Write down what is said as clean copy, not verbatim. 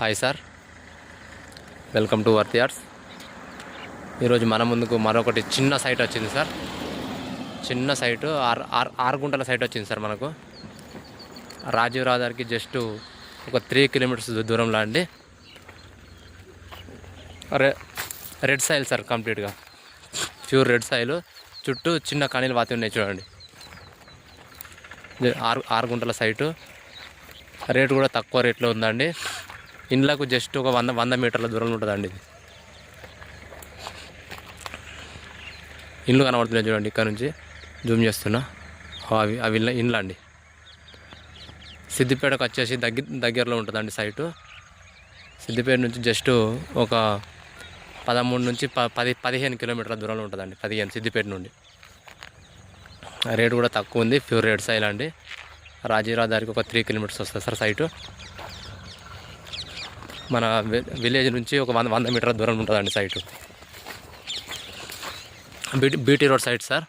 Hi sir, welcome to worth yards. ఈరోజు మన ముందుకు మరొకటి చిన్న సైట్ వచ్చింది సార్. చిన్న సైటు 6 గుంటల సైట్ వచ్చింది సార్ మనకు. రాజీవ్ రహదారికి జస్ట్ ఒక 3 కిలోమీటర్స్ దూరంలో అండి. రెడ్ సాయిల్ సార్, కంప్లీట్గా ప్యూర్ రెడ్ సాయిల్. చుట్టూ చిన్న కానీలు వాతి ఉన్నాయి చూడండి. 6 గుంటల సైటు, రేటు కూడా తక్కువ రేట్లో ఉందండి. ఇండ్లకు జస్ట్ ఒక 100 మీటర్ల దూరంలో ఉంటుందండి. ఇది ఇండ్లు కనబడుతున్నాయి చూడండి, ఇక్కడ నుంచి జూమ్ చేస్తున్నా. అవి ఇండ్లు అండి. సిద్దిపేటకు వచ్చేసి దగ్గరలో ఉంటుందండి సైటు. సిద్దిపేట నుంచి జస్ట్ ఒక 13 నుంచి 15 కిలోమీటర్ల దూరంలో ఉంటుందండి. 15 సిద్దిపేట నుండి. రేటు కూడా తక్కువ ఉంది, ప్యూర్ రెడ్ సాయిల్ అండి. రాజీవ్ రహదారికి ఒక 3 కిలోమీటర్స్ వస్తుంది సార్ సైటు. మన విలేజ్ నుంచి ఒక 100 మీటర్ల దూరం ఉంటుందండి site. BT road site sir.